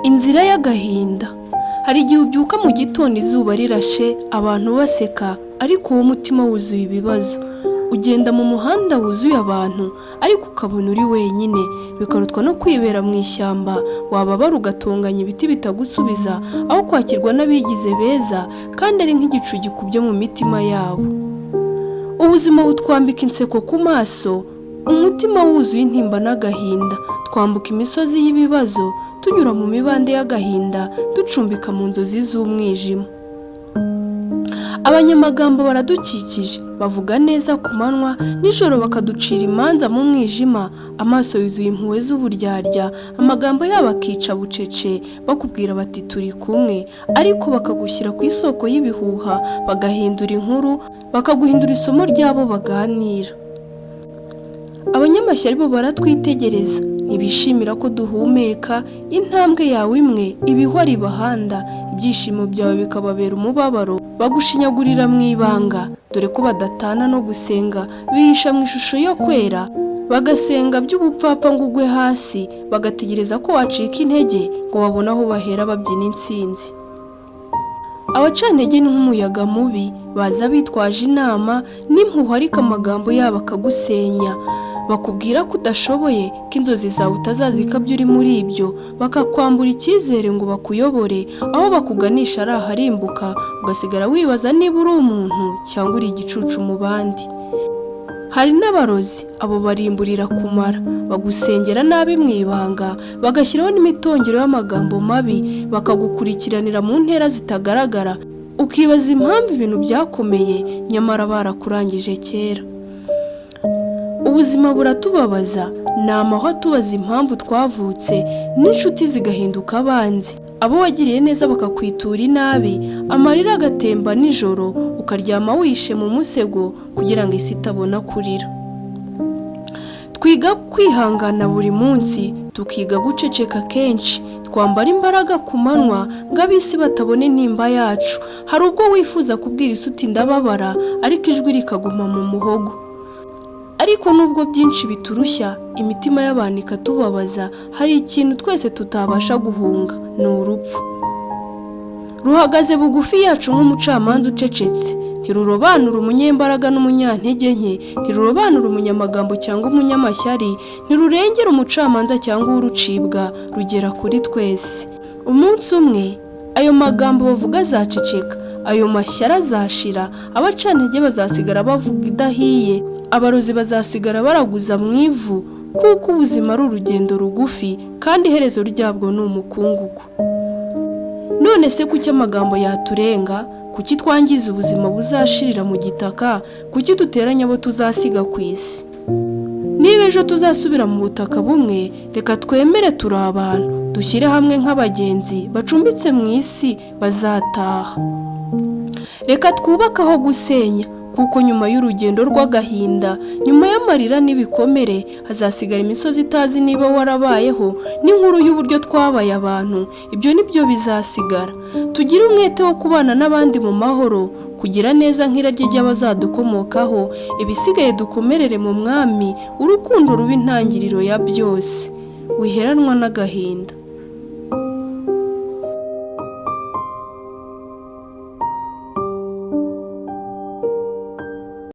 Inzira y'agahinda. Hari igihe ubyuka mu gitondo izuba rirashe, abantu baseka, ariko uwo mutima wuzuye ibibazo. Ugenda mu muhanda wuzuye abantu, ariko ukabona uri wenyine. Bikarutwa no kwibera mu ishyamba, wababara ugatunganya ibiti bitagusubiza, aho kwakirwa n'abigize beza, kandi ari nk'igicu gikubye mu mitima yabo. Ubuzima butwambika inseko ku maso, umutima wuzuye intimba n'agahinda. Twambuka imisozi y'ibibazo, tunyura mu mibande y'agahinda, ducumbika mu nzozi z'umwijima. Abanyamagambo baradukikije, bavuga neza ku manywa, nijoro bakaducira imanza mu mwijima. Amaso yuzuye impuhwe z'uburyarya, amagambo yabo akica bucece, bakubwira bati turi kumwe, ariko bakagushyira ku isoko y'ibihuha, bagahindura inkuru, bakaguhindura isomo ry'abo baganira. Abanyamashyari bo baratwitegereza, ntibishimira ko duhumeka. Intambwe yawe imwe ibihwa ribahanda, ibyishimo byawe bikababera umubabaro. Bagushinyagurira mu ibanga, dore ko badatana no gusenga, bihisha mu ishusho yo kwera. Bagasenga by'ubupfapfa ngo ugwe hasi, bagategereza ko wacika intege ngo babone aho bahera babyina intsinzi. Abacantege ni nk'umuyaga mubi, baza bitwaje inama n'impuhwe, ariko amagambo yabo akagusenya. Bakubwira ko udashoboye, ko inzozi zawe utazazikabya uri muri ibyo, bakakwambura icyizere ngo bakuyobore, aho bakuganisha ari aharimbuka, ugasigara wibaza niba uri umuntu cyangwa uri igicucu mu bandi. Hari n'abarozi, abo barimburira kumara, bagusengera nabi mu ibanga, bagashyiraho n'imitongero y'amagambo mabi, bakagukurikiranira mu ntera zitagaragara, ukibaza impamvu ibintu byakomeye nyamara barakurangije kera. Ubuzima buratubabaza, ni amahwa tubaza impamvu twavutse, n'inshuti zigahinduka abanzi. Abo wagiriye neza bakakwitura inabi, amarira agatemba nijoro, ukaryama wishe mu musego kugira ngo isi itabona kurira. Twiga kwihangana buri munsi, tukiga guceceka kenshi, twambara imbaraga ku manywa ngo ab'isi batabona intimba yacu. Hari ubwo wifuza kubwira isi uti ndababara, ariko ijwi rikaguma mu muhogo. Ariko nubwo byinshi biturushya, imitima y'abantu ikatubabaza, hari ikintu twese tutabasha guhunga, ni urupfu. Ruhagaze bugufi yacu nk'umucamanza ucecetse, ntirurobanura umunyembaraga n'umunyantege nke, ntirurobanura umunyamagambo cyangwa umunyamashyari, ntirurengera umucamanza cyangwa urucibwa, rugera kuri twese. Umunsi umwe ayo magambo bavuga azaceceka, ayo mashyari azashira, abacantege bazasigara bavuga idahiye, abarozi bazasigara baraguza mu ivu, kuko ubuzima ari urugendo rugufi kandi iherezo ryabwo ni umukungugu. None se kuki amagambo yaturenga? Kuki twangiza ubuzima buzashirira mu gitaka? Kuki duteranya abo tuzasiga ku isi? Niba ejo tuzasubira mu butaka bumwe, reka twemere turi abantu, dushyire hamwe nk'abagenzi bacumbitse mu isi bazataha. Reka twubake aho gusenya, kuko nyuma y'urugendo rw'agahinda, nyuma y'amarira n'ibikomere, hazasigara imisozi itazi niba warabayeho, n'inkuru y'uburyo twabaye abantu. Ibyo nibyo bizasigara. Tugire umwete wo kubana n'abandi mu mahoro, kugira neza nk'irarye ry'abazadukomokaho. Ibisigaye dukomerere mu mwami, urukundo ruba intangiriro ya byose. Wiheranwa n'agahinda.